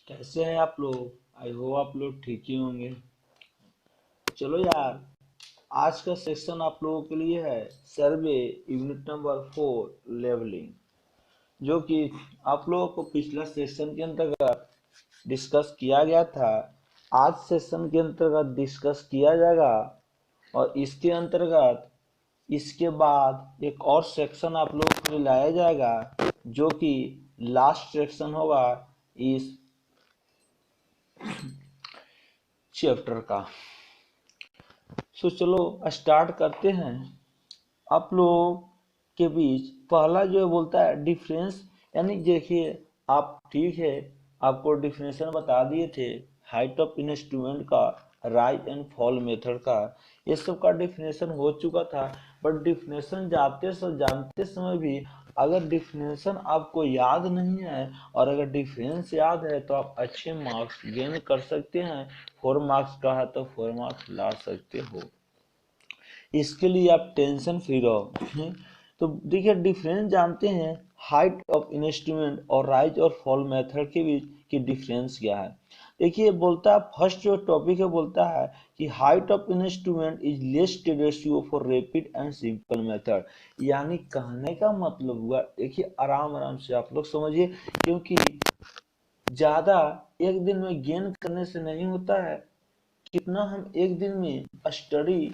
कैसे हैं आप लोग। आई होप आप लोग ठीक ही होंगे। चलो यार, आज का सेक्शन आप लोगों के लिए है सर्वे यूनिट नंबर 4 लेवलिंग, जो कि आप लोगों को पिछला सेक्शन के अंतर्गत डिस्कस किया गया था। आज सेशन के अंतर्गत डिस्कस किया जाएगा और इसके अंतर्गत इसके बाद एक और सेक्शन आप लोगों को लिए लाया जाएगा, जो कि लास्ट सेक्शन होगा इस चैप्टर का। चलो स्टार्ट करते हैं। आप लोगों के बीच पहला जो बोलता है डिफरेंस, यानी देखिए आप ठीक है, आपको डिफिनेशन बता दिए थे हाइट ऑफ इंस्ट्रूमेंट का, राइज एंड फॉल मेथड का, ये सब का डिफिनेशन हो चुका था। बट डिफिनेशन जानते समय भी अगर डिफिनेशन आपको याद नहीं है और अगर डिफरेंस याद है तो आप अच्छे मार्क्स गेन कर सकते हैं। 4 मार्क्स का है तो 4 मार्क्स ला सकते हो, इसके लिए आप टेंशन फ्री रहो। तो देखिए डिफरेंस जानते हैं, हाइट ऑफ इंस्ट्रूमेंट और राइज और फॉल मेथड के बीच की डिफरेंस क्या है। देखिए बोलता है, फर्स्ट जो टॉपिक है बोलता है कि height of instrument is less ratio for rapid and simple method. यानी कहने का मतलब हुआ, देखिए आराम आराम से आप लोग समझिए, क्योंकि ज्यादा एक दिन में गेन करने से नहीं होता है। कितना हम एक दिन में स्टडी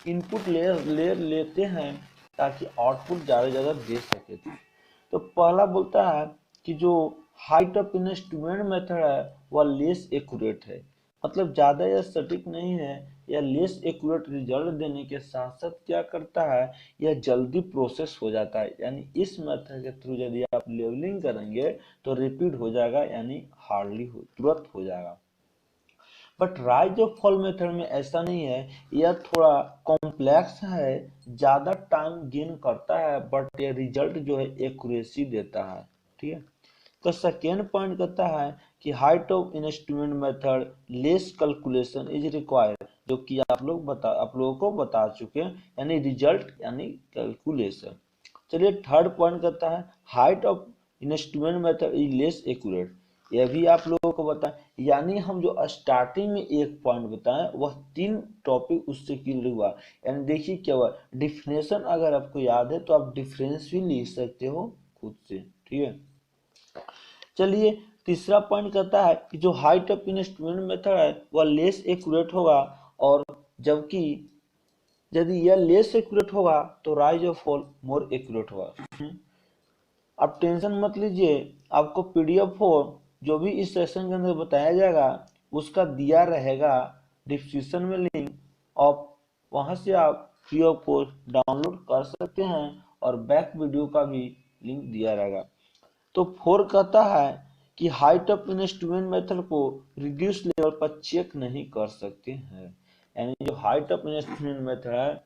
इनपुट लेते हैं ताकि आउटपुट ज़्यादा से ज़्यादा दे सके। तो पहला बोलता है कि जो हाइट ऑफ इंस्ट्रूमेंट मेथड है वह लेस एक्यूरेट है, मतलब ज़्यादा या सटीक नहीं है, या लेस एक्यूरेट रिजल्ट देने के साथ साथ क्या करता है, यह जल्दी प्रोसेस हो जाता है। यानी इस मेथड के थ्रू यदि आप लेवलिंग करेंगे तो रिपीट हो जाएगा, यानी हार्डली तुरंत हो जाएगा। बट राइज और फॉल मेथड में ऐसा नहीं है, यह थोड़ा कॉम्प्लेक्स है, ज़्यादा टाइम गेन करता है, बट ये रिजल्ट जो है एक्यूरेसी देता है। ठीक है। तो सेकेंड पॉइंट कहता है कि height of instrument method less calculation is required, जो कि आप लोगों को बता चुके हैं, यानी रिजल्ट यानी कैलकुलेशन। चलिए थर्ड पॉइंट कहता है height of instrument method is less accurate, यह भी आप लोगों को बताएं। यानी हम जो स्टार्टिंग में एक पॉइंट बताएं वह 3 टॉपिक उससे क्लियर हुआ। यानी देखिए क्या हुआ, डिफिनेशन अगर आपको याद है तो आप डिफरेंस भी लिख सकते हो खुद से। ठीक है। चलिए तीसरा पॉइंट कहता है कि जो हाइट ऑफ इंस्ट्रूमेंट मेथड है वह लेस एक्यूरेट होगा, और जबकि यदि यह लेस एक्यूरेट होगा तो राइज और फॉल मोर एक्यूरेट होगा। आप टेंशन मत लीजिए, आपको पीडीएफ हो जो भी इस सेशन के अंदर बताया जाएगा उसका दिया रहेगा डिस्क्रिप्शन में लिंक, आप वहां से आप फ्री ऑफ कॉस्ट डाउनलोड कर सकते हैं, और बैक वीडियो का भी लिंक दिया रहेगा। तो 4 कहता है कि हाइट ऑफ इंस्ट्रूमेंट मेथड को रिड्यूस लेवल पर चेक नहीं कर सकते हैं। यानी जो हाइट ऑफ इंस्ट्रूमेंट मेथड है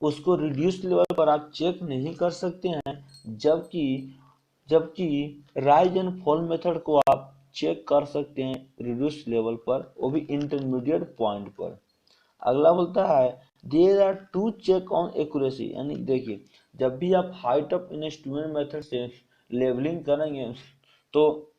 उसको रिड्यूस लेवल पर आप चेक नहीं कर सकते हैं, जबकि जबकि राइज एंड फॉल मेथड को आप चेक कर सकते हैं रिड्यूस लेवल पर, वो भी इंटरमीडिएट पॉइंट पर। अगला बोलता है there are two check on accuracy, यानी देखिए जब भी आप हाइट ऑफ इंस्ट्रूमेंट मेथड से लेवलिंग करेंगे तो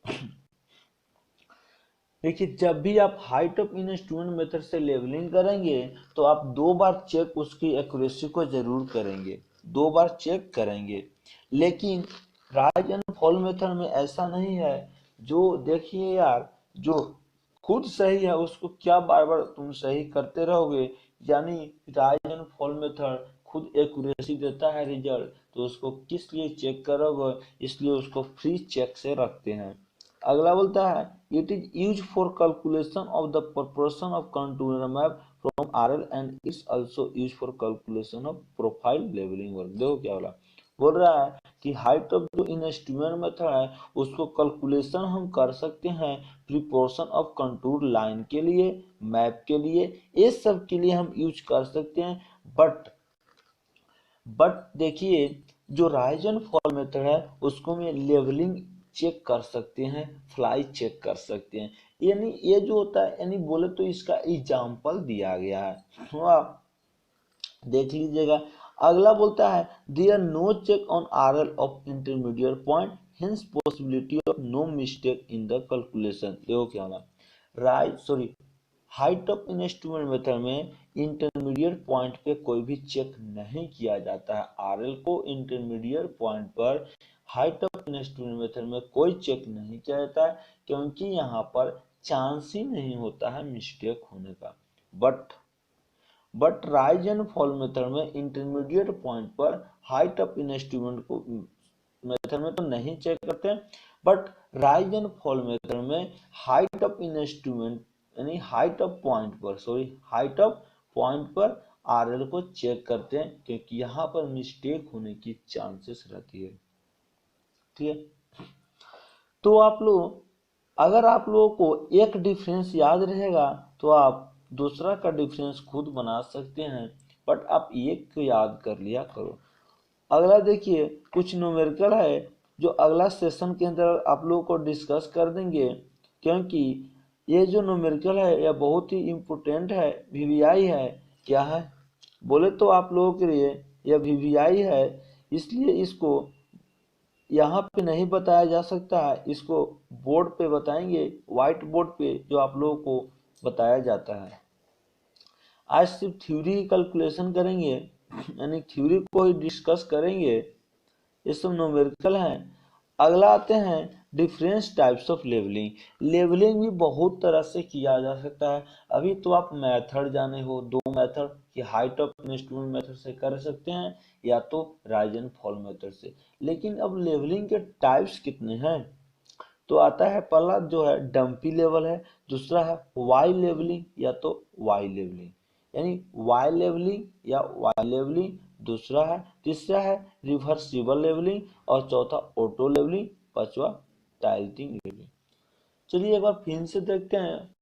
देखिए जब भी आप हाइट ऑफ इंस्ट्रूमेंट मेथड से लेवलिंग करेंगे तो आप 2 बार चेक उसकी एक्यूरेसी को जरूर करेंगे, 2 बार चेक करेंगे। लेकिन राइज एंड फॉल मेथड में ऐसा नहीं है। जो देखिए यार, जो खुद सही है उसको क्या बार बार तुम सही करते रहोगे। यानी राइज एंड फॉल मेथड खुद एक्यूरेसी देता है रिजल्ट, तो उसको किस लिए चेक करोगे, इसलिए उसको फ्री चेक से रखते हैं। अगला बोलता है it is use for calculation of the proportion of contour map from RL and it's also use for calculation of profile levelling work. देखो क्या बोल रहा है कि हाइट ऑफ जो इंस्ट्रूमेंट मेथड है उसको कैलकुलेशन हम कर सकते हैं प्रिपोर्शन ऑफ कंटूर लाइन के लिए, मैप के लिए, ये सब के लिए हम यूज कर सकते हैं। बट देखिए जो राइज एंड फॉल मेथड है उसको में लेवलिंग चेक कर सकते हैं, फ्लाई चेक कर सकते हैं। यानी ये जो होता है, यानी बोले तो इसका एग्जाम्पल दिया गया है, तो आप देख लीजिएगा। अगला बोलता है there no check on RL of intermediate point hence possibility of no mistake in the calculation। देखो क्या होगा, हाइट ऑफ इंस्ट्रूमेंट मेथड में इंटरमीडिएट पॉइंट पे कोई भी चेक नहीं किया जाता है। आरएल को इंटरमीडिएट पॉइंट पर हाइट ऑफ इंस्ट्रूमेंट मेथड में कोई चेक नहीं किया जाता है, क्योंकि यहाँ पर चांस ही नहीं होता है मिस्टेक होने का। But rise and fall method में इंटरमीडिएट पॉइंट पर हाइट ऑफ इंस्ट्रूमेंट को मेथड में तो नहीं चेक करते, but rise and fall method में हाइट ऑफ इंस्ट्रूमेंट यानी हाइट ऑफ पॉइंट पर आरएल को चेक करते हैं, क्योंकि यहाँ पर मिस्टेक होने की चांसेस रहती है। ठीक है, तो अगर आप लोगों को एक डिफरेंस याद रहेगा तो आप दूसरा का डिफरेंस खुद बना सकते हैं, बट आप एक को याद कर लिया करो। अगला देखिए, कुछ न्यूमेरिकल है जो अगला सेशन के अंदर आप लोगों को डिस्कस कर देंगे, क्योंकि ये जो न्यूमेरिकल है यह बहुत ही इम्पोर्टेंट है, वीवीआई है। क्या है बोले तो आप लोगों के लिए यह वीवीआई है, इसलिए इसको यहाँ पे नहीं बताया जा सकता है, इसको बोर्ड पे बताएंगे, व्हाइट बोर्ड पे जो आप लोगों को बताया जाता है। आज सिर्फ थ्योरी की कैलकुलेशन करेंगे, यानी थ्योरी को ही डिस्कस करेंगे, ये सब न्यूमेरिकल है। अगला आते हैं difference types of levelling. Levelling भी बहुत तरह से किया जा सकता है। अभी तो आप मेथड जाने हो, दो मेथड कि हाइट ऑफ इंस्ट्रूमेंट मेथड से कर सकते हैं या तो राइज एंड फॉल मेथड से, लेकिन अब लेवलिंग के टाइप्स कितने हैं, तो आता है पहला जो है डंपी लेवल है, दूसरा है वाई लेवलिंग या तो वाई लेवलिंग, यानी वाई लेवलिंग या वाई लेवलिंग, दूसरा है, तीसरा है रिवर्सिबल लेवलिंग, और चौथा ऑटो लेवलिंग, पांचवा टाइल्टिंग लेवलिंग। चलिए एक बार फिर से देखते हैं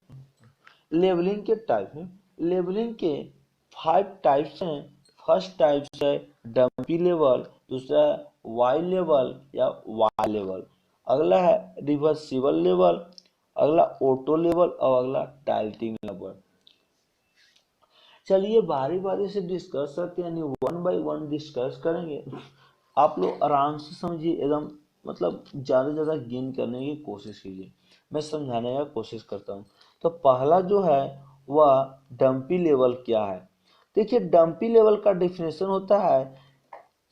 लेवलिंग के टाइप है। लेवलिंग के 5 टाइप्स हैं। फर्स्ट टाइप है डंपी लेवल, दूसरा है वाई लेवल या वाई लेवल, अगला है रिवर्सिबल लेवल, अगला ऑटो लेवल और अगला टाइल्टिंग लेवल। चलिए बारी बारी से डिस्कस करते हैं, यानी 1 बाय 1 डिस्कस करेंगे। आप लोग आराम से समझिए, एकदम मतलब ज़्यादा गेन करने की कोशिश कीजिए, मैं समझाने का कोशिश करता हूँ। तो पहला जो है वह डंपी लेवल क्या है। देखिए डंपी लेवल का डिफिनेशन होता है,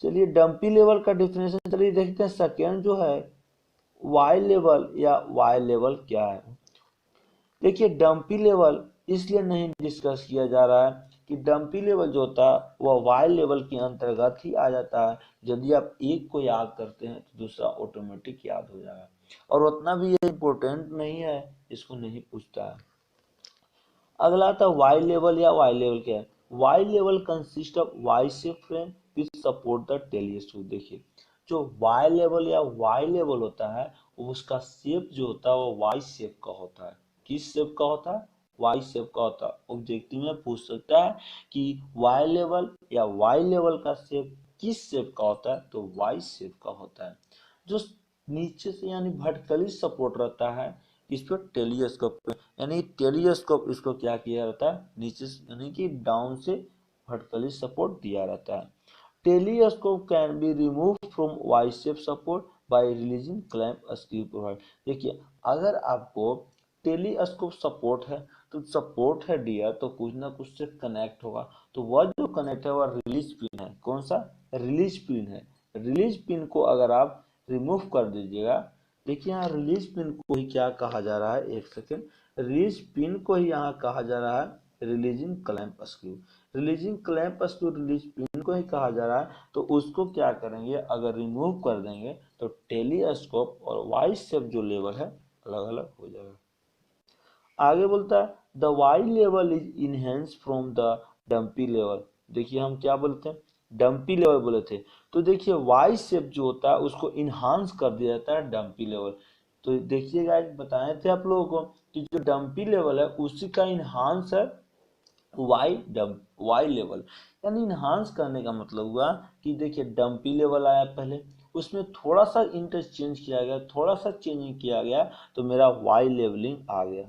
चलिए डंपी लेवल का डिफिनेशन चलिए देखते हैं। सेकेंड जो है वाई लेवल या वाई लेवल क्या है। देखिए डंपी लेवल इसलिए नहीं डिस्कस किया जा रहा है कि डंपी लेवल जो होता है वह वाई लेवल के अंतर्गत ही आ जाता है। यदि आप एक को याद करते हैं तो दूसरा ऑटोमेटिक याद हो जाएगा, और उतना भी ये इम्पोर्टेंट नहीं है, इसको नहीं पूछता है। अगला था वाई लेवल या वाई लेवल क्या है। Y level consist of Y shape frame which support the telescope. देखिए जो वाई लेवल या वाई लेवल होता है उसका शेप जो होता है वो वाई शेप का होता है। किस शेप का होता है, वाई शेप का होता है। ऑब्जेक्टिव में पूछ सकता है कि वाई लेवल या वाई लेवल का शेप किस शेप का होता है, तो वाई शेप का होता है। जो नीचे से यानी वर्टिकली सपोर्ट रहता है इस पर टेलीस्कोप पे, यानी टेलीस्कोप इसको क्या किया रहता है, नीचे यानी कि डाउन से वर्टिकली सपोर्ट दिया रहता है। Telescope can be remove from Y shape support by releasing clamp screw provide. देखिए अगर आपको टेलीस्कोप सपोर्ट है तो सपोर्ट है डियर, तो कुछ ना कुछ से कनेक्ट होगा, तो वह जो कनेक्ट है वह रिलीज पिन है। कौन सा, रिलीज पिन है। रिलीज पिन को अगर आप रिमूव कर दीजिएगा, देखिए यहाँ रिलीज पिन को ही क्या कहा जा रहा है, एक सेकेंड, रिलीज पिन को ही यहाँ कहा जा रहा है releasing clamp screw. Releasing clamp screw release pin को ही कहा जा रहा है, तो उसको क्या करेंगे, अगर रिमूव कर देंगे तो टेलीस्कोप और वाई शेप जो लेवल है अलग अलग हो जाएगा। आगे बोलता है the Y level is enhance from the dumpy level. देखिए हम क्या बोलते हैं, डंपी लेवल बोले थे, तो देखिए वाई शेप जो होता है उसको इनहांस कर दिया जाता है डंपी लेवल। तो देखिए गाइस बताए थे आप लोगों को कि जो डंपी लेवल है उसी का इनहांस है वाई लेवल। यानी इनहांस करने का मतलब हुआ कि देखिए डंपी लेवल आया पहले, उसमें थोड़ा सा इंटरचेंज किया गया, थोड़ा सा चेंजिंग किया गया, तो मेरा वाई लेवलिंग आ गया।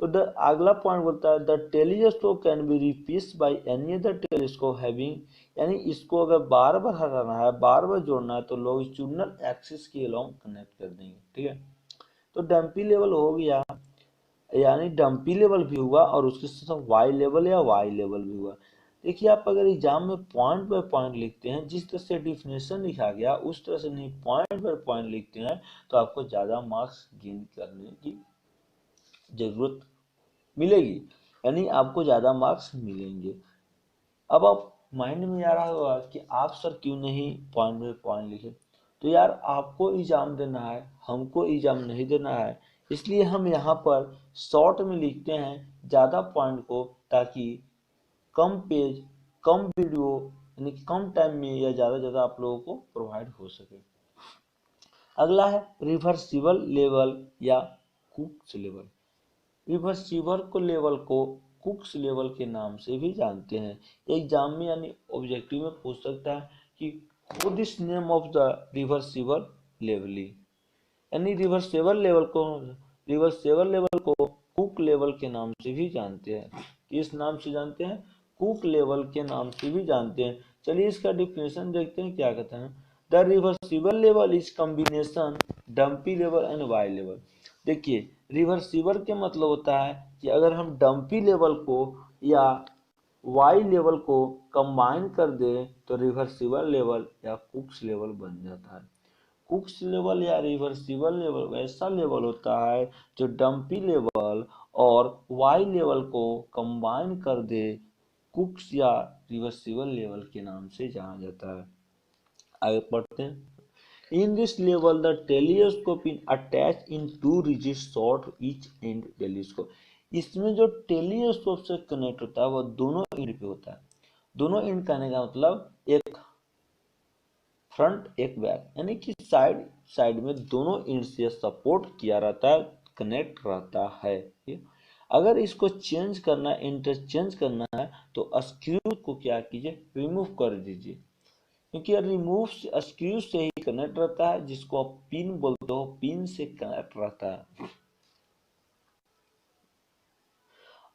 तो अगला पॉइंट बोलता है the telescope can be replaced by any other telescope having, यानी इसको अगर बार बार हटाना है, बार बार जोड़ना है, तो लोग चूनल एक्सिस के अलोंग कनेक्ट कर देंगे। ठीक है, तो डंपी लेवल हो गया, यानी डंपी लेवल भी हुआ और उसके साथ वाई लेवल या वाई लेवल भी हुआ। देखिए आप अगर एग्जाम में पॉइंट बाय पॉइंट लिखते हैं, जिस तरह से डिफिनेशन लिखा गया उस तरह से नहीं, पॉइंट बाय पॉइंट लिखते हैं, तो आपको ज्यादा मार्क्स गेन करने की जरूरत मिलेगी, यानी आपको ज्यादा मार्क्स मिलेंगे। अब आप माइंड में आ रहा होगा कि आप सर क्यों नहीं पॉइंट बाय पॉइंट लिखे, तो यार आपको एग्जाम देना है, हमको एग्जाम नहीं देना है, इसलिए हम यहाँ पर शॉर्ट में लिखते हैं ज़्यादा पॉइंट को, ताकि कम पेज, कम वीडियो, यानी कम टाइम में या ज़्यादा ज़्यादा आप लोगों को प्रोवाइड हो सके। अगला है रिवर्सिबल लेवल या कुक्स लेवल। रिवर्सिबल को लेवल को कुक्स लेवल के नाम से भी जानते हैं। एग्जाम में यानी ऑब्जेक्टिव में पूछ सकता है कि what is name of the reversible levelling, यानी रिवर्सेबल लेवल को कुक लेवल के नाम से भी जानते हैं। किस नाम से जानते हैं? कुक लेवल के नाम से भी जानते हैं। चलिए इसका डिफिनेशन देखते हैं क्या कहते हैं। The reversible level is combination dumpy level and Y level. देखिए रिवर्सिबल के मतलब होता है कि अगर हम डंपी लेवल को या वाई लेवल को कंबाइन कर दे तो रिवर्सिबल लेवल या कुक्स लेवल बन जाता है। कुक्स लेवल या रिवर्सिबल लेवल वैसा लेवल होता है जो डंपी लेवल और वाई लेवल को कंबाइन कर दे, कुक्स या रिवर्सिबल लेवल के नाम से जाना जाता है। आगे पढ़ते हैं। In this level, the telescope is attached in two rigid short each end telescope. इसमें जो टेलीस्कोप से कनेक्ट होता है वो दोनों एंड पे होता है। दोनों एंड कहने का मतलब एक फ्रंट एक बैक, यानी कि साइड साइड में दोनों एंड से सपोर्ट किया रहता है, कनेक्ट रहता है। अगर इसको चेंज करना, इंटरचेंज करना है तो स्क्रू को क्या कीजिए, रिमूव कर दीजिए, क्योंकि रिमूव स्क्रू से ही कनेक्ट रहता है, जिसको आप पिन बोलते हो, पिन से कनेक्ट रहता है।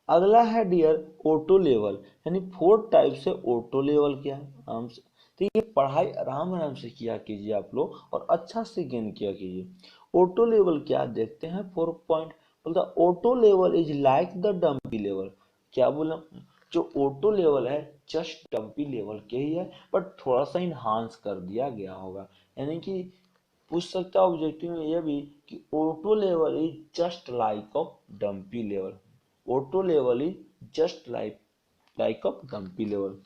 अगला है डियर ऑटो लेवल, यानी 4 टाइप से ऑटो लेवल क्या है आराम से। तो ये पढ़ाई आराम आराम से किया कीजिए आप लोग और अच्छा से गेन किया कीजिए। ऑटो लेवल क्या देखते हैं 4 पॉइंट। बोलता auto level is like the dumpy level. क्या बोला? जो ऑटो लेवल है जस्ट डंपी लेवल के ही है, बट थोड़ा सा इनहांस कर दिया गया होगा। यानी कि पूछ सकता है ऑब्जेक्टिव में यह भी कि auto level is just like of dumpy level. Auto level is just like of dumpy level.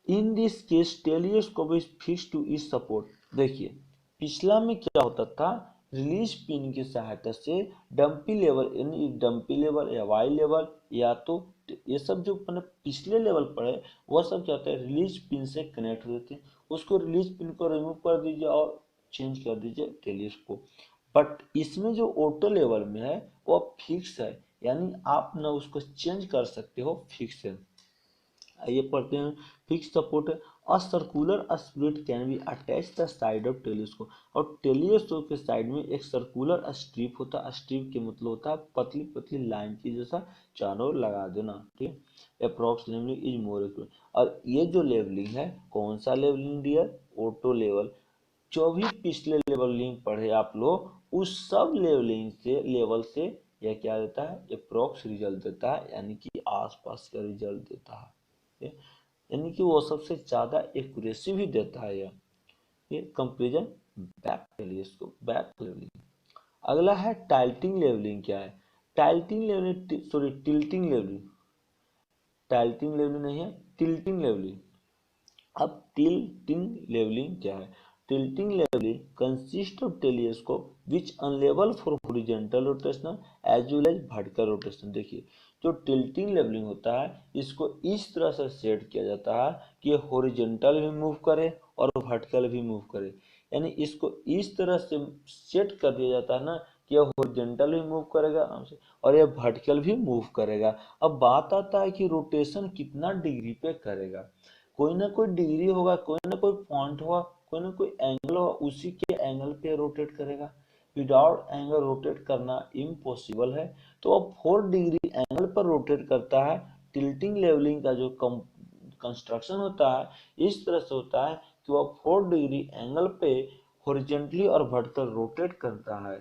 In this case telescope is fix two is support. देखिए पिछला में क्या होता था, रिलीज पिन की सहायता से डंपी लेवल, यानी डंपी लेवल या वाई लेवल या तो ये सब जो मैंने पिछले लेवल पढ़े वह सब क्या होता है, रिलीज पिन से कनेक्ट होते हैं। उसको रिलीज पिन को रिमूव कर दीजिए और चेंज कर दीजिए टेलीस्कोप। बट इसमें जो ऑटो लेवल में है वो फिक्स है, यानी आप ना उसको चेंज कर सकते हो, फिक्स है। आइए पढ़ते हैं। फिक्स सपोर्ट है। A circular spirit can be attach the side of telescope. और टेलीस्कोप के साइड में एक सर्कुलर स्ट्रिप होता है। स्ट्रिप के मतलब होता है पतली पतली लाइन की जैसा चारों ओर लगा देना। ठीक है, approx levelling is more accurate. और ये जो लेवलिंग है कौन सा लेवलिंग डियर? Auto level. जो भी पिछले लेवलिंग पढ़े आप लोग उस सब लेवल से यह क्या देता है, अप्रॉक्स रिजल्ट देता है, यानी कि आसपास का रिजल्ट देता है, यानी कि वो सबसे ज्यादा एक्यूरेसी भी देता है। ये comparison back telescope, back levelling. अगला है टाइल्टिंग लेवलिंग। क्या है tilting levelling? Sorry tilting levelling. Tilting levelling नहीं है, टिल्टिंग लेवलिंग। अब टिल्टिंग लेवलिंग क्या है? Tilting levelling consist of telescope which unlevel for horizontal rotation as well as vertical rotation. देखिए जो टिल्टिंग लेवलिंग होता है इसको इस तरह से सेट किया जाता है कि ये हॉरिजॉन्टल भी मूव करे और वर्टिकल भी मूव करे, यानी इसको इस तरह से सेट कर दिया जाता है ना कि यह हॉरिजॉन्टल भी मूव करेगा आराम से और यह वर्टिकल भी मूव करेगा। अब बात आता है कि रोटेशन कितना डिग्री पे करेगा। कोई ना कोई डिग्री होगा, कोई ना कोई पॉइंट होगा, कोई ना कोई एंगल होगा, उसी के एंगल पे रोटेट करेगा। विदाउट एंगल रोटेट करना इम्पॉसिबल है। तो अब 4 डिग्री एंगल पर रोटेट करता है। टिल्टिंग लेवलिंग का जो कंस्ट्रक्शन होता है इस तरह से होता है कि वह 4 डिग्री एंगल पे हॉरिजॉन्टली और वर्टिकल रोटेट करता है।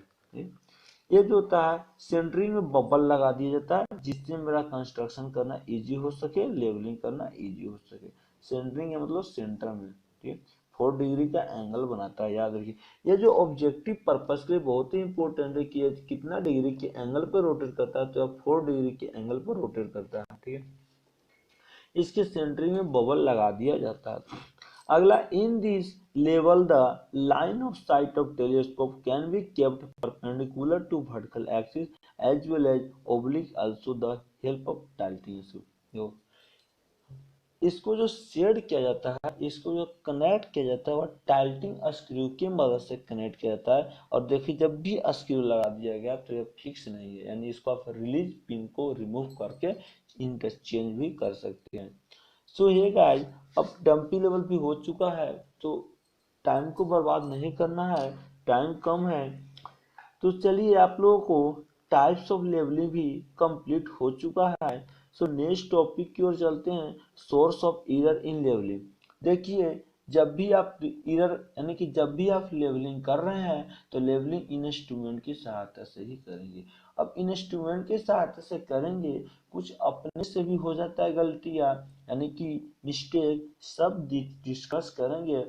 ये जो होता है सेंटरिंग में बबल लगा दिया जाता है जिससे मेरा कंस्ट्रक्शन करना इजी हो सके, लेवलिंग करना इजी हो सके। सेंटरिंग है मतलब सेंटर में, ठीक। 4 डिग्री का एंगल बनाता है, याद रखिए। ये जो ऑब्जेक्टिव पर्पस के लिए बहुत ही इंपॉर्टेंट है कि ये कितना डिग्री के एंगल पर रोटेट करता है, तो 4 डिग्री के एंगल पर रोटेट करता है, ठीक है। इसके सेंटरिंग में बबल लगा दिया जाता है। अगला, in this level the line of sight of telescope can be kept perpendicular to vertical axis as well as oblique also the help of tilting screw. इसको जो शेड किया जाता है, इसको जो कनेक्ट किया जाता है, वह टाइल्टिंग स्क्रू की मदद से कनेक्ट किया जाता है। और देखिए जब भी स्क्रू लगा दिया गया तो ये फिक्स नहीं है, यानी इसको आप रिलीज पिन को रिमूव करके इंटरचेंज भी कर सकते हैं। सो ये गाइस, अब डंपी लेवल भी हो चुका है, तो टाइम को बर्बाद नहीं करना है, टाइम कम है। तो चलिए आप लोगों को टाइप्स ऑफ लेवलिंग भी कंप्लीट हो चुका है। सो नेक्स्ट टॉपिक की ओर चलते हैं, source of error in levelling. देखिए जब भी आप एरर यानी कि जब भी आप लेवलिंग कर रहे हैं तो लेवलिंग इंस्ट्रूमेंट की सहायता से ही करेंगे। अब इंस्ट्रूमेंट की सहायता से करेंगे, कुछ अपने से भी हो जाता है गलतियां, यानी कि मिस्टेक, सब डिस्कस करेंगे।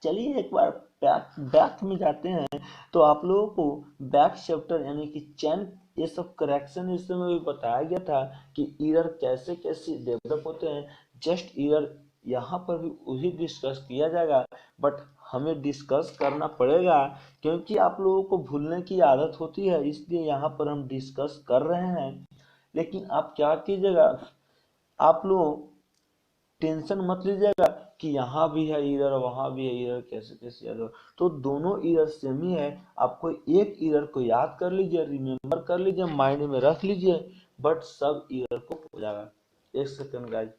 चलिए एक बार बैक बैक में जाते हैं, तो आप लोगों को बैक चैप्टर यानी कि चैन, ये सब करेक्शन इस समय भी बताया गया था कि एरर कैसे कैसे डेवलप होते हैं। जस्ट एरर यहाँ पर भी वही डिस्कस किया जाएगा, बट हमें डिस्कस करना पड़ेगा क्योंकि आप लोगों को भूलने की आदत होती है, इसलिए यहाँ पर हम डिस्कस कर रहे हैं। लेकिन आप क्या कीजिएगा, आप लोग टेंशन मत लीजिएगा कि यहाँ भी है एरर वहाँ भी है एरर, कैसे कैसे याद हो। तो दोनों एरर सेम ही है। आपको एक एरर को याद कर लीजिए, रिमेम्बर कर लीजिए, माइंड में रख लीजिए, बट सब एरर को हो जाएगा। एक सेकंड गाइस।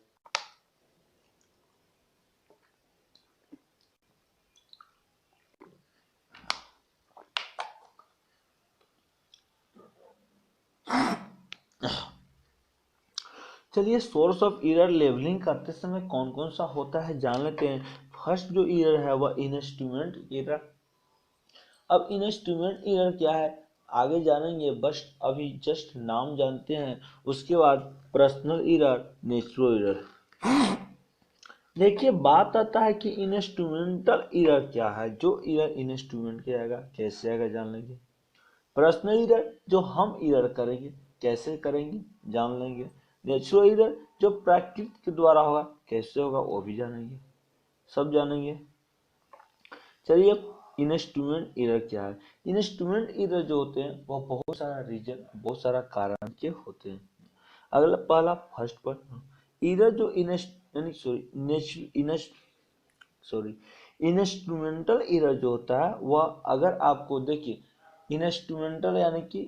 चलिए सोर्स ऑफ एरर लेवलिंग करते समय कौन कौन सा होता है जान लेते हैं। फर्स्ट जो एरर है वह इंस्ट्रूमेंट एरर। अब इंस्ट्रूमेंट एरर क्या है आगे जानेंगे, बस अभी जस्ट नाम जानते हैं। उसके बाद पर्सनल एरर, नेचुरल एरर। देखिए बात आता है कि इंस्ट्रूमेंटल एरर क्या है। जो एरर इंस्ट्रूमेंट के आएगा कैसे आएगा जान लेंगे। पर्सनल एरर जो हम एरर करेंगे कैसे करेंगे जान लेंगे। नेचुरल एरर जो प्रकृति के द्वारा होगा कैसे होगा वो भी जानेंगे, सब जानेंगे। चलिए इंस्ट्रूमेंट एरर क्या है। इंस्ट्रूमेंट एरर जो होते हैं वह बहुत सारा रीजन, बहुत सारा कारण के होते हैं। अगला पहला फर्स्ट पर एरर जो सॉरी इंस्ट्रूमेंटल एरर जो होता है वह, अगर आपको देखिए इंस्ट्रूमेंटल यानी कि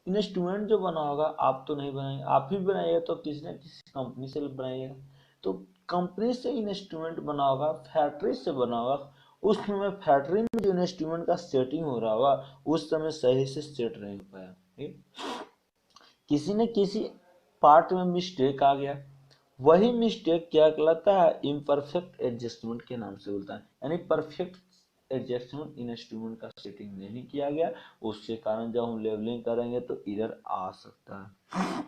इंस्ट्रूमेंट जो बना होगा आप तो नहीं बनाएंगे, आप ही बनाइएगा तो किसी न किसी कंपनी से बनाइएगा। तो कंपनी से इंस्ट्रूमेंट बना होगा, फैक्ट्री से बना होगा, उस समय फैक्ट्री में जो इंस्ट्रूमेंट का सेटिंग हो रहा होगा उस समय सही से सेट नहीं हो पाया, ठीक। किसी न किसी पार्ट में मिस्टेक आ गया, वही मिस्टेक क्या कहलाता है, इम्परफेक्ट एडजस्टमेंट के नाम से बोलता है। यानी परफेक्ट एडजस्टमेंट इंस्ट्रूमेंट का सेटिंग नहीं किया गया, उसके कारण जब हम लेवलिंग करेंगे तो एरर आ सकता है।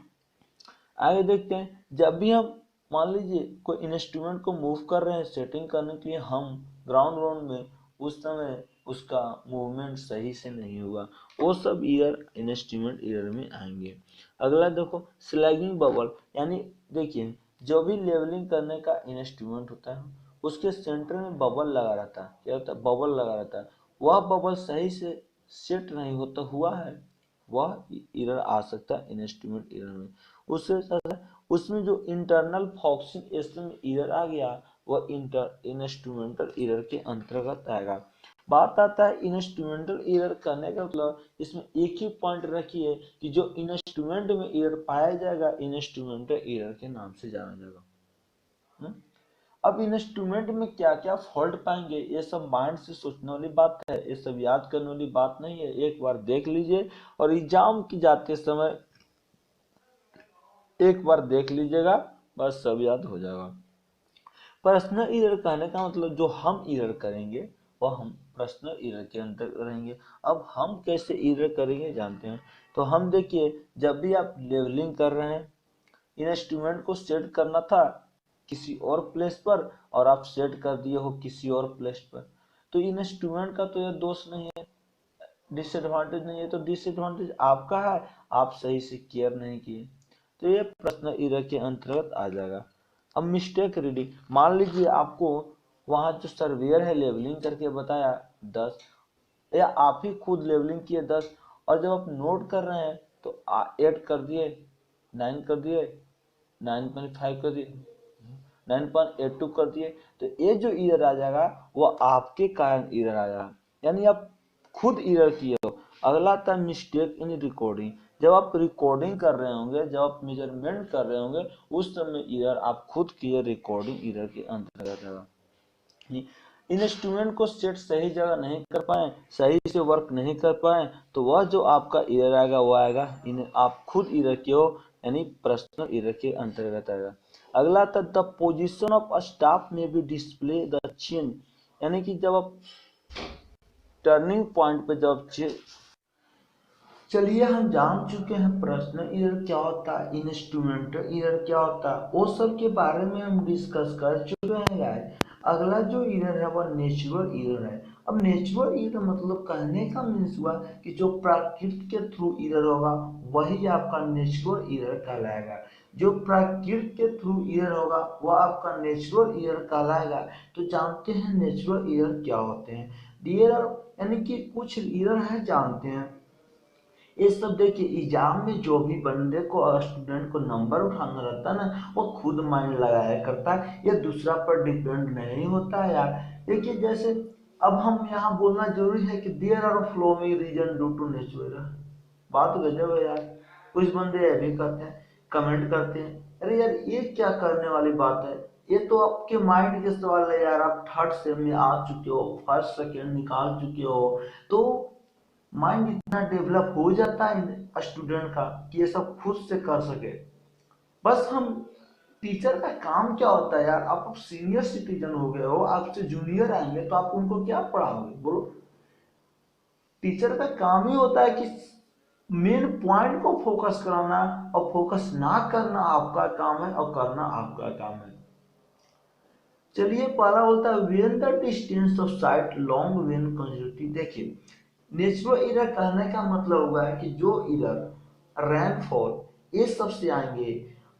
आगे देखते हैं, जब भी हम मान लीजिए कोई इंस्ट्रूमेंट को मूव कर रहे हैं सेटिंग करने के लिए हम ग्राउंड राउंड में, उस समय उसका मूवमेंट सही से नहीं हुआ, वो सब एरर इंस्ट्रूमेंट एरर में आएंगे। अगला देखो स्लैगिंग बबल, यानी देखिए जो भी लेवलिंग करने का इंस्ट्रूमेंट होता है उसके सेंटर में बबल लगा रहता है, क्या होता है, बबल लगा रहता है। वह बबल सही से सेट नहीं होता हुआ है, वह एरर आ सकता है इंस्ट्रूमेंट एरर में। उसके साथ उसमें जो इंटरनल फॉक्सिंग इसमें एरर आ गया वह इंस्ट्रूमेंटल एरर के अंतर्गत आएगा। बात आता है इंस्ट्रूमेंटल एरर करने का मतलब, इसमें एक ही पॉइंट रखिए कि जो इंस्ट्रूमेंट में एरर पाया जाएगा इंस्ट्रूमेंटल एरर के नाम से जाना जाएगा। अब इंस्ट्रूमेंट में क्या क्या फॉल्ट पाएंगे, ये सब माइंड से सोचने वाली बात है, ये सब याद करने वाली बात नहीं है। एक बार देख लीजिए और एग्जाम की जाते समय एक बार देख लीजिएगा, बस सब याद हो जाएगा। पर्सनल ईरर कहने का मतलब जो हम ईरर करेंगे वो हम पर्सनल ईरर के अंदर करेंगे। अब हम कैसे ईरर करेंगे जानते हैं। तो हम देखिए, जब भी आप लेवलिंग कर रहे हैं, इंस्ट्रूमेंट को सेट करना था किसी और प्लेस पर और आप सेट कर दिए हो किसी और प्लेस पर, तो इंस्ट्रूमेंट का तो यह दोष नहीं है, डिसएडवांटेज नहीं है, तो डिसएडवांटेज आपका है, आप सही से केयर नहीं किए, तो ये पर्सनल ईरर के अंतर्गत आ जाएगा। अब मिस्टेक रीडिंग, मान लीजिए आपको वहाँ जो सर्वेयर है लेवलिंग करके बताया 10, या आप ही खुद लेवलिंग किए 10, और जब आप नोट कर रहे हैं तो 8 कर दिए, 9 कर दिए, 9.5 कर दिए, 9.82 कर दिए, तो ये जो ईरर आ जाएगा वो आपके कारण ईरर आ जाएगा, यानी आप खुद ईरर किए हो। अगला था मिस्टेक इन रिकॉर्डिंग, जब आप रिकॉर्डिंग कर रहे होंगे, जब आप मेजरमेंट कर रहे होंगे, उस समय ईरर आप खुद किए, रिकॉर्डिंग ईरर के अंतर्गत आएगा। इंस्ट्रूमेंट को सेट सही जगह नहीं कर पाए, सही से वर्क नहीं कर पाए, तो वह जो आपका ईरर आएगा वो आएगा आप खुद ईरर किए हो, यानी पर्सनल ईरर के अंतर्गत आएगा। अगला था द पोजीशन ऑफ स्टाफ में भी डिस्प्ले द चेंज, यानी कि जब आप टर्निंग पॉइंट पे जब चलिए हम जान चुके हैं पर्सनल ईरर क्या होता है, इंस्ट्रूमेंटल ईरर क्या होता है, वो सब के बारे में हम डिस्कस कर चुके हैं गाइस। अगला जो ईरर है वह नेचुरल ईरर है। अब नेचुरल ईरर मतलब कहने का मीन्स हुआ कि जो प्रकृति के थ्रू ईरर होगा वही आपका नेचुरल ईरर कहलाएगा। जो प्रकृति के थ्रू ईरर होगा वह आपका नेचुरल ईरर कहलाएगा। तो जानते हैं नेचुरल ईरर क्या होते हैं। ईरर यानी कि कुछ ईरर है जानते हैं, ये सब देखिए एग्जाम में जो भी बंदे को स्टूडेंट को नंबर उठाना रहता है ना, वो खुद माइंड लगाया करता है, ये दूसरा पर डिपेंड नहीं होता है यार। देखिए जैसे अब हम यहाँ बोलना जरूरी है कि there are following reason due to natural, बात गजब है यार। कुछ बंदे ये भी कहते हैं, कमेंट करते हैं, अरे यार ये क्या करने वाली बात है, ये तो आपके माइंड के सवाल है यार, आप थर्ड सेम में आ चुके हो, फर्स्ट सेकेंड निकाल चुके हो, तो माइंड इतना डेवलप हो जाता है स्टूडेंट का कि ये सब खुद से कर सके। बस हम टीचर का काम क्या होता है यार, आप सीनियर सिटीजन हो गए हो, आपसे जूनियर आएंगे तो आप उनको क्या पढ़ाओगे बोलो। टीचर का काम ही होता है कि मेन पॉइंट को फोकस कराना, और फोकस ना करना आपका काम है और करना आपका काम है। चलिए पहला बोलता है when the distance of site long when consecutive. देखिए नेचुरल इरर कहने का मतलब हुआ है कि जो इरर रेनफॉल ये सब से आएंगे,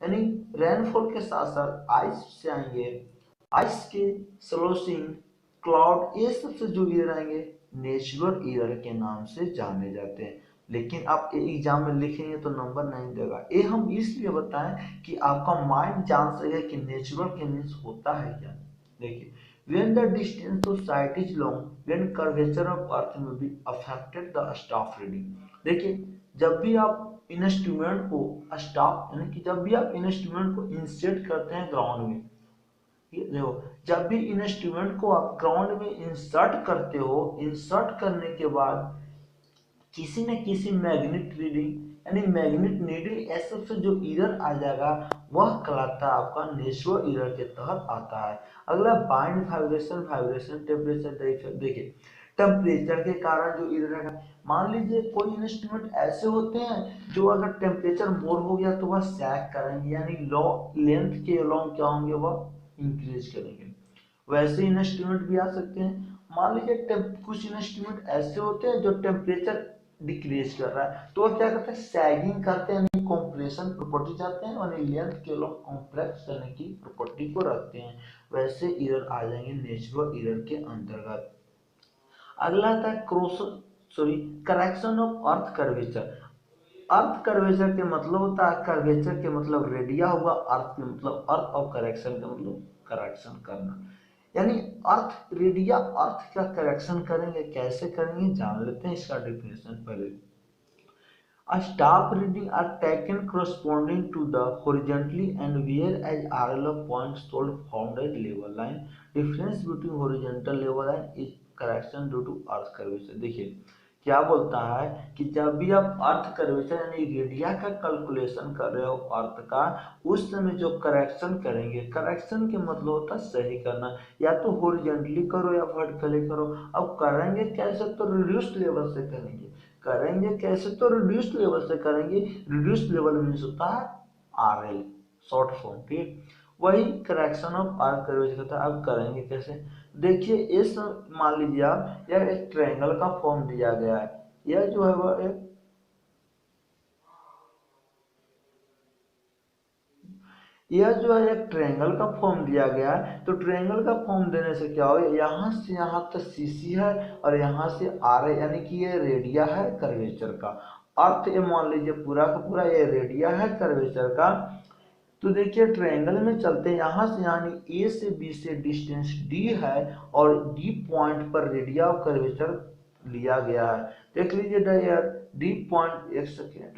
यानी रेनफॉल के साथ साथ आइस से आएंगे, आइस के स्लोशिंग क्लाउड, ये सब से जो इरर आएंगे नेचुरल इरर के नाम से जाने जाते हैं। लेकिन आप एग्जाम में लिखेंगे तो नंबर नहीं देगा, ये हम इसलिए बताएं कि आपका माइंड जान सके कि नेचुरल के मीन्स होता है क्या। देखिए when the distance to site is long, when curvature of earth may be affected the staff reading। देखिए जब भी आप इंस्ट्रूमेंट को स्टाफ यानी कि जब भी आप इंस्ट्रूमेंट को इंसर्ट करते हैं ग्राउंड में, ये देखो जब भी इंस्ट्रूमेंट को आप ग्राउंड में इंसर्ट करते हो, इंसर्ट करने के बाद किसी न किसी मैग्नेट रीडिंग यानी मैग्नेट नीडल ऐसे से जो इरर आ जाएगा वह कहलाता है आपका नेचुरल इरर के तहत आता है। अगला बाइंड वाइब्रेशन, वाइब्रेशन टेम्परेचर। देखिए टेम्परेचर के कारण जो इरर है, मान लीजिए कोई इंस्ट्रूमेंट ऐसे होते हैं जो अगर टेम्परेचर मोर हो गया तो वह सैग करेंगे, यानी लो लेंथ के अलोंग क्या होंगे वह इंक्रीज करेंगे। वैसे इंस्ट्रूमेंट भी आ सकते हैं, मान लीजिए कुछ इंस्ट्रूमेंट ऐसे होते हैं जो टेम्परेचर डिक्रीज कर रहा है तो वो क्या करते हैं सैगिंग करते हैं, यानी कंप्रेशन प्रॉपर्टी जाते हैं, यानी लेंथ के लोग कॉम्प्रेस करने की प्रॉपर्टी को रखते हैं। वैसे इरर आ जाएंगे नेचुरल इरर के अंतर्गत। अगला था correction of earth curvature. Earth curvature के मतलब होता है, कर्वेचर के मतलब रेडिया हुआ, अर्थ के मतलब अर्थ, और करेक्शन का मतलब करेक्शन करना, यानी अर्थ रेडिया अर्थ का करेक्शन करेंगे। कैसे करेंगे जान लेते हैं इसका डेफिनेशन पहले। A staff reading are taken corresponding to the horizontally and whereas RL points told formed as level line. Difference between horizontal level line is correction due to earth curvature. देखिए क्या बोलता है कि जब भी आप अर्थ कर्वेचर यानी रेडिया का कैलकुलेशन कर रहे हो अर्थ का, उस समय जो करेक्शन करेंगे, करेक्शन के मतलब होता है सही करना, या तो हॉरिजॉन्टली करो या वर्टिकली करो। अब करेंगे कैसे, तो रिड्यूस्ड लेवल से करेंगे। करेंगे कैसे, तो रिड्यूस्ड लेवल से करेंगे। रिड्यूस्ड लेवल मीन्स होता है RL, शॉर्ट फॉर्म। ठीक, वही करेक्शन ऑफ आर्क कर्वेचर होता है। अब करेंगे कैसे, देखिए इस मान लीजिए आप यह एक ट्रायंगल का फॉर्म दिया गया है। यह जो है वह एक यह जो है एक ट्रायंगल का फॉर्म दिया गया है। तो ट्रायंगल का फॉर्म देने से क्या होगा, यहाँ से यहाँ तक CC है और यहाँ से RA, यानी कि ये रेडिया है कर्वेचर का। अर्थ ये मान लीजिए पूरा का पूरा ये रेडिया है कर्वेचर का। तो देखिए ट्रायंगल में चलते हैं, यहाँ से यानी A से B से डिस्टेंस D है और D पॉइंट पर रेडिया ऑफ कर्वेचर लिया गया है। देख लीजिए यार D पॉइंट, एक सेकेंड,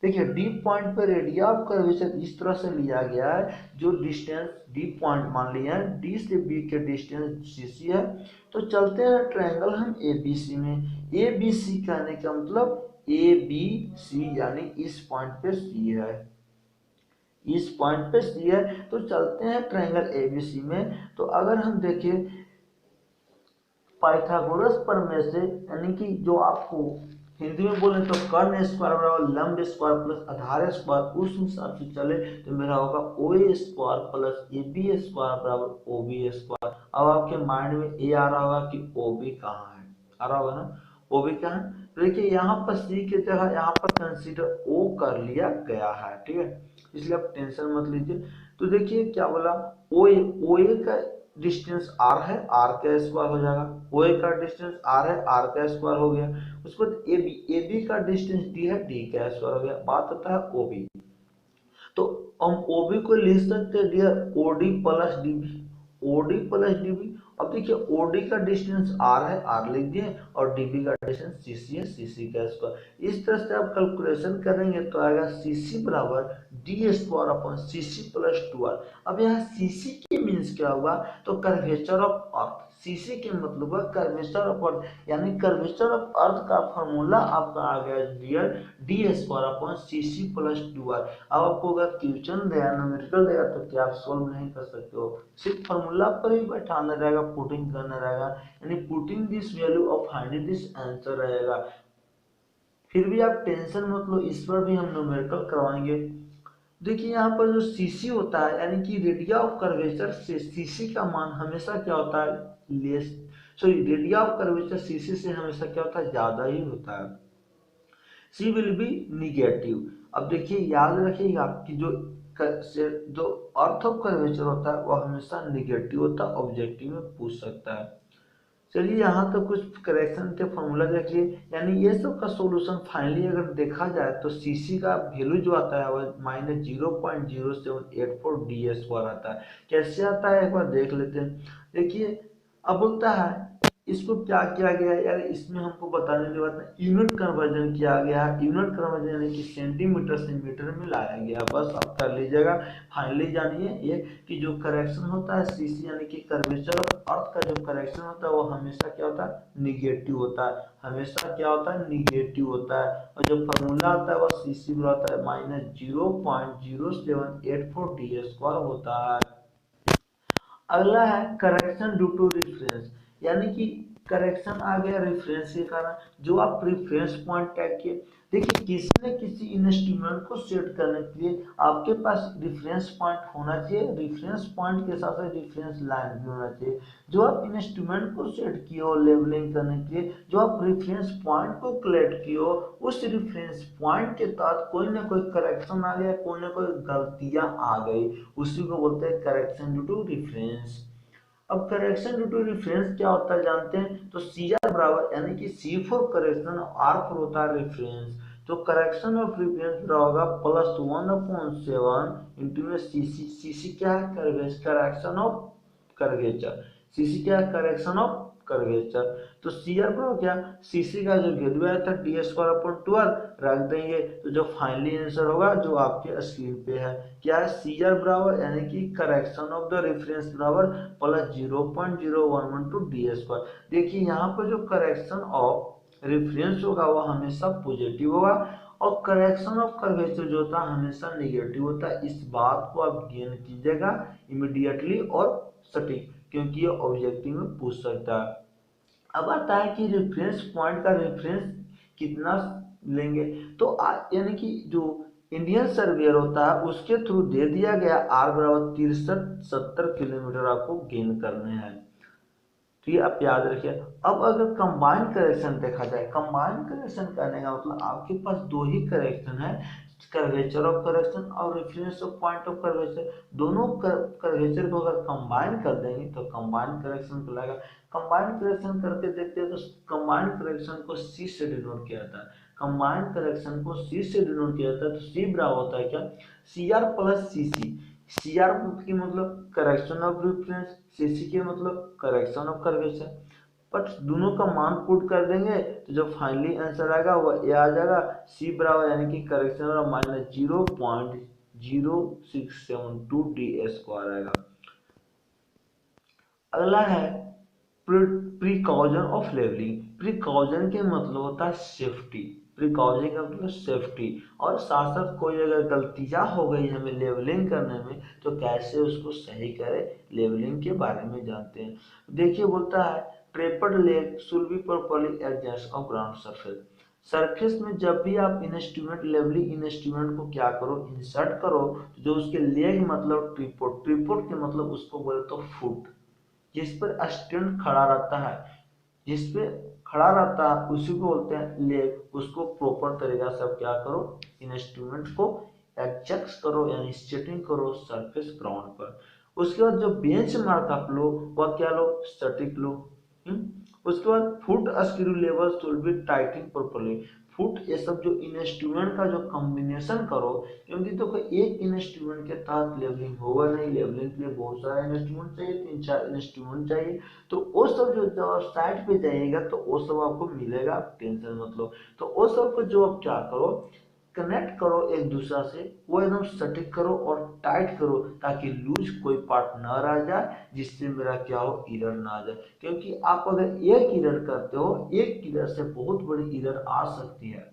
देखिए डी पॉइंट पर रेडिया ऑफ कर्वेचर इस तरह से लिया गया है। जो डिस्टेंस डी पॉइंट मान लिया है, डी से बी के डिस्टेंस CC है। तो चलते हैं ट्रायंगल हम ABC में। ABC कहने का मतलब ABC यानी इस पॉइंट पे C है, इस पॉइंट पे C है। तो चलते हैं ट्रायंगल ABC में। तो अगर हम देखें पाइथागोरस प्रमेय से, यानी कि जो आपको हिंदी में बोले तो कर्ण स्क्वायर बराबर लंब स्क्वायर प्लस आधार स्क्वायर, उस हिसाब से चले तो मेरा होगा OA square plus AB square बराबर OB स्क्वायर। अब आपके माइंड में ये आ रहा होगा कि OB कहाँ है, आ रहा होगा ना, OB कहाँ है। तो देखिए यहाँ पर C की जगह यहाँ पर कंसीडर O कर लिया गया है। ठीक है, इसलिए आप टेंशन मत लीजिए। तो देखिए क्या बोला, OA का डिस्टेंस R है, R का स्क्वायर हो जाएगा। OA का डिस्टेंस R है, R का स्क्वायर हो गया। उसके बाद AB का डिस्टेंस D है, D का स्क्वायर हो गया। बात होता है OB। तो हम OB को लिख सकते हैं dear OD plus DB, OD plus DB। अब देखिए OD का डिस्टेंस R है, R लिख दिए, और DB का डिस्टेंस CC है, CC का स्क्वायर। इस तरह से आप कैलकुलेशन करेंगे तो आएगा CC बराबर D square upon CC plus 12। अब यहाँ CC के मीन्स क्या हुआ, तो कर्वेचर ऑफ अर्थ। CC के मतलब है कर्वेचर ऑफ अर्थ, यानी कर्वेचर ऑफ अर्थ का फॉर्मूला आपका आ गया dear D square upon CC plus 12। अब आपको अगर क्वेश्चन दिया, न्यूमेरिकल देगा, तो क्या आप सोल्व नहीं कर सकते हो, सिर्फ फॉर्मूला पर ही बैठाना रहेगा, पुटिंग करना रहेगा, यानी पुटिंग दिस वैल्यू और फाइंडिंग दिस आंसर रहेगा। फिर भी आप टेंशन मत लो, इस पर भी हम न्यूमेरिकल करवाएंगे। देखिए यहाँ पर जो CC होता है, यानी कि रेडिया ऑफ कर्वेचर से CC का मान हमेशा क्या होता है, less, sorry radio of curvature CC से हमेशा क्या होता है, ज्यादा ही होता है। C will be negative. अब देखिए याद रखिएगा कि जो अर्थ ऑफ कर्वेचर होता है वह हमेशा निगेटिव होता है, ऑब्जेक्टिव में पूछ सकता है। चलिए यहाँ तो कुछ करेक्शन के फॉर्मूला देखिए, यानी ये सब का सॉल्यूशन फाइनली अगर देखा जाए तो CC का वैल्यू जो आता है वह -0.0784 आता है। कैसे आता है एक बार देख लेते हैं। देखिए अब बोलता है इसको क्या किया गया है यार, इसमें हमको बताने की बात है, यूनिट कन्वर्जन किया गया है। यूनिट कन्वर्जन यानी कि सेंटीमीटर से मीटर में लाया गया, बस आप कर लीजिएगा। फाइनली जानिए ये कि जो करेक्शन होता है CC यानी कि कर्वेचर ऑफ अर्थ का जो करेक्शन होता है वो हमेशा क्या होता है, निगेटिव होता है, हमेशा क्या होता है, निगेटिव होता है। और जो फॉर्मूला आता है वो CC होता है -0.0784D² होता है। अगला है करेक्शन ड्यू टू रिफरेंस, यानी कि करेक्शन आ गया रेफरेंस के कारण। जो आप रेफरेंस पॉइंट टैग किए, देखिए किसी न किसी इंस्ट्रूमेंट को सेट करने के लिए आपके पास रेफरेंस पॉइंट होना चाहिए, रेफरेंस पॉइंट के साथ साथ रेफरेंस लाइन भी होना चाहिए। जो आप इंस्ट्रूमेंट को सेट किए हो लेवलिंग करने के लिए, जो आप रेफरेंस पॉइंट को कलेक्ट किए हो, उस रेफरेंस पॉइंट के तहत कोई ना कोई करेक्शन आ गया, कोई ना कोई गलतियां आ गई, उसी को बोलते हैं करेक्शन ड्यू टू रेफरेंस। अब करेक्शन ड्यू टू रेफरेंस क्या होता है जानते हैं, तो CR बराबर यानी कि C for correction, R for होता है रेफरेंस। तो करेक्शन ऑफ रेफरेंस होगा +1/7 इंटू में CC। CC क्या है, करेक्शन ऑफ कर्वेचर। सीसी क्या है, करेक्शन ऑफ कर्वेचर। तो सीआर बराबर क्या, सीसी का जो वैल्यू आया था डी स्क्वायर अपॉन 12 रख देंगे, तो जो फाइनली आंसर होगा जो आपके स्क्रीन पे है क्या है, सीआर बराबर यानी कि करेक्शन ऑफ द रेफरेंस बराबर प्लस 0.0112 डी स्क्वायर। देखिए यहाँ पर जो करेक्शन ऑफ रेफरेंस होगा वो हमेशा पॉजिटिव होगा, और करेक्शन ऑफ कर्वेचर जो होता है हमेशा नेगेटिव होता है। इस बात को आप गेन कीजिएगा इमीडिएटली और सटीक, क्योंकि ये ऑब्जेक्टिव में पूछ सकता है। अब आता है कि रेफरेंस पॉइंट का रेफरेंस कितना लेंगे, तो यानी कि जो इंडियन सर्वेयर होता है उसके थ्रू दे दिया गया आर बराबर 63-70 किलोमीटर आपको गेन करने हैं। तो ये आप याद रखिए। अब अगर कंबाइन करेक्शन देखा जाए, कंबाइन करेक्शन करने का मतलब आपके पास दो ही करेक्शन है, कर्वेचर ऑफ करेक्शन और reference of point of curvature. दोनों कर्वेचर को अगर कंबाइन कर देंगे तो कंबाइन करेक्शन कहलाएगा। कंबाइन करेक्शन करके देखते हैं तो कंबाइन करेक्शन को सी से डिनोट किया जाता है, कंबाइन करेक्शन को सी से डिनोट किया जाता है। तो सी बराबर होता है क्या, सी आर प्लस सी सी। सी आर की मतलब करेक्शन ऑफ रेफरेंस, सीसी के मतलब करेक्शन ऑफ कर्वेचर। बट दोनों का मान पुट कर देंगे तो जो फाइनली आंसर आएगा वो ये आ जाएगा, सी बराबर यानी कि करेक्शन और माइनस 0.0672 डी स्क्वायर आएगा। अगला है प्रिकॉशन ऑफ लेवलिंग। प्रिकॉशन के मतलब होता है सेफ्टी, प्रिकॉशन का मतलब सेफ्टी। और साथ साथ कोई अगर गलतियां हो गई हमें लेवलिंग करने में तो कैसे उसको सही करें, लेवलिंग के बारे में जानते हैं। देखिए बोलता है tripod leg should be properly adjust of ground surface. Surface में जब भी आप इंस्ट्रूमेंट लेवलिंग इंस्ट्रूमेंट को क्या करो, इंसर्ट करो, तो जो उसके लेग मतलब ट्रिपोड, ट्रिपोड के मतलब उसको बोले तो फुट, जिस पर स्टैंड खड़ा रहता है, जिस पे खड़ा रहता है उसी को बोलते हैं लेग। उसको प्रॉपर तरीका से आप क्या करो, इंस्ट्रूमेंट को एडजस्ट करो यानी सेटिंग करो सरफेस ग्राउंड पर। उसके बाद जो बेंच मार्क आप लो वह क्या लो, स्टैटिक लो। उसके बाद foot screw level should be टाइटिंग properly. Foot ये सब जो इंस्ट्रूमेंट का जो कॉम्बिनेशन करो, क्योंकि देखो एक इंस्ट्रूमेंट के तहत लेवलिंग होगा नहीं, लेवलिंग के लिए बहुत सारे इंस्ट्रूमेंट चाहिए, 3-4 इंस्ट्रूमेंट चाहिए। तो वो सब जो साइट पे जाइएगा तो वो सब आपको मिलेगा, टेंशन मत लो। तो वो सब को जो आप क्या करो, कनेक्ट करो एक दूसरा से, वो एकदम सटीक करो और टाइट करो ताकि लूज कोई पार्ट ना रह जाए, जिससे मेरा क्या हो, इरर ना आ जाए। क्योंकि आप अगर एक इरर करते हो, एक इरर से बहुत बड़ी इरर आ सकती है।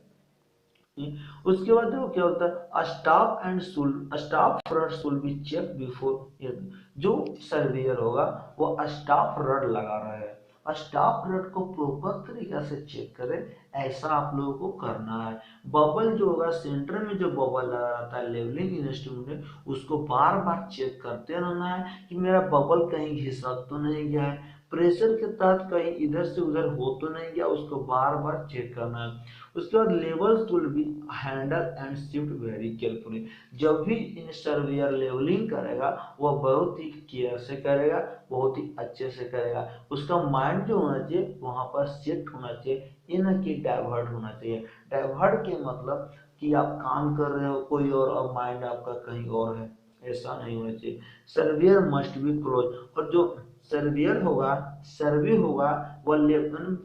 उसके बाद देखो क्या होता है, staff and staff rod should be check before. जो सर्वेयर होगा वो स्टाफ रड लगा रहा है, स्टाफ रड को प्रॉपर तरीका से चेक करें, ऐसा आप लोगों को करना है। बबल जो होगा सेंटर में जो बबल लगा रहता है लेवलिंग इंस्ट्रूमेंट में, उसको बार बार चेक करते रहना है कि मेरा बबल कहीं घिसक तो नहीं गया है, प्रेशर के तहत कहीं इधर से उधर हो तो नहीं गया, उसको बार बार चेक करना है। उसके बाद levels will be handle and shift very carefully. जब भी इन सर्वेयर लेवलिंग करेगा वह बहुत ही केयर से करेगा, बहुत ही अच्छे से करेगा। उसका माइंड जो होना चाहिए वहां पर सेट होना चाहिए, ये न कि डाइवर्ट होना चाहिए। डाइवर्ट के मतलब कि आप काम कर रहे हो कोई और माइंड आपका कहीं और है, ऐसा नहीं होना चाहिए। Surveyor must be close. और जो सर्वेयर होगा, सर्वे होगा, वह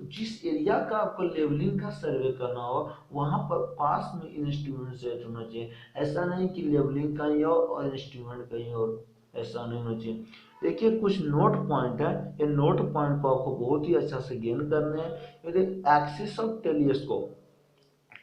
जिस एरिया का आपको लेवलिंग का सर्वे करना हो वहां पर पास में इंस्ट्रूमेंट सेट होना चाहिए। ऐसा नहीं कि लेवलिंग कहीं और इंस्ट्रूमेंट कहीं और, ऐसा नहीं होना चाहिए। देखिए कुछ नोट पॉइंट है, ये नोट पॉइंट को आपको बहुत ही अच्छा से गेन करने हैं। एक्सिस ऑफ टेलीस्कोप,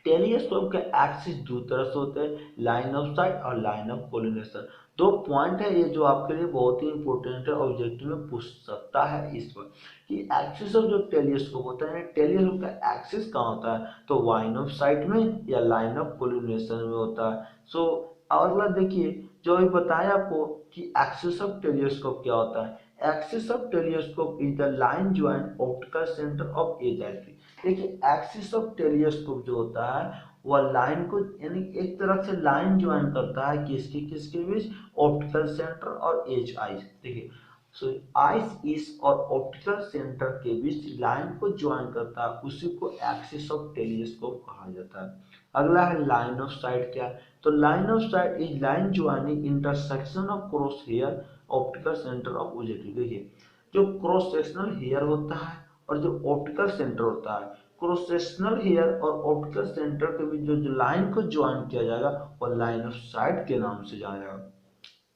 टेलीस्कोप के एक्सिस दो तरह से होते हैं, लाइन ऑफ साइट और लाइन ऑफ कोलिनेशन। दो पॉइंट है ये जो आपके लिए बहुत ही इंपॉर्टेंट है, ऑब्जेक्टिव में पूछ सकता है इस पर कि एक्सिस ऑफ जो टेलीस्कोप होता है, टेलीस्कोप का एक्सिस कहाँ होता है, तो लाइन ऑफ साइट में या लाइन ऑफ कोलिनेशन में होता है। सो अगला देखिए जो अभी बताया आपको कि एक्सिस ऑफ टेलीस्कोप क्या होता है। Axis of telescope is the line joint optical centre of edge eye three. देखिए एक्सिस ऑफ टेलीस्कोप जो होता है वह लाइन को यानी एक तरफ से लाइन ज्वाइन करता है किसके किसके बीच, ऑप्टिकल सेंटर और एज आइस। देखिए सो आइस इस और ऑप्टिकल सेंटर के बीच लाइन को ज्वाइन करता है, उसी को एक्सिस ऑफ टेलीस्कोप कहा जाता है। अगला है लाइन ऑफ साइट। क्या, तो line of sight is line joining intersection of cross hair optical centre of OJT. देखिए जो क्रॉस सेक्शनल हेयर होता है और जो ऑप्टिकल सेंटर होता है, क्रॉस सेक्शनल हेयर और ऑप्टिकल सेंटर के बीच जो लाइन को ज्वाइन किया जाएगा वो लाइन ऑफ साइट के नाम से जाना जाएगा।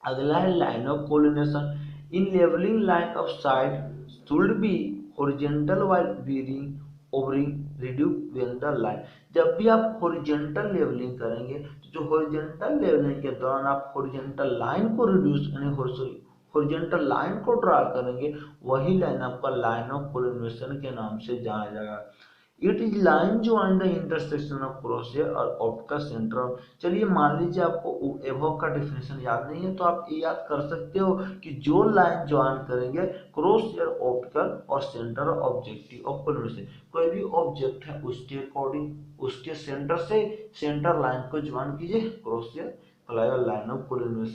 अगला है line of collimation. In levelling line of sight should be horizontal while being hovering reduce when the line. जब भी आप हॉरिजॉन्टल लेवलिंग करेंगे तो जो हॉरिजॉन्टल लेवलिंग के दौरान आप हॉरिजॉन्टल लाइन को रिड्यूस यानी हॉरिजॉन्टल लाइन को ड्रा करेंगे, वही लाइन आपका लाइन ऑफ कोलिनेशन के नाम से जाना जाएगा। It is line join the intersection of cross hair और ऑप्टिकल सेंटर। चलिए मान लीजिए आपको एबव का डिफिनेशन याद नहीं है तो आप ये याद कर सकते हो कि जो लाइन ज्वाइन करेंगे क्रॉस हेयर ऑप्टिकल और सेंटर ऑब्जेक्टिव ऑफ कोलिनेशन, कोई भी ऑब्जेक्ट है उसके अकॉर्डिंग उसके सेंटर से सेंटर लाइन को ज्वाइन कीजिए, क्रॉस हेयर कहलाएगा लाइन ऑफ कोलिनेशन।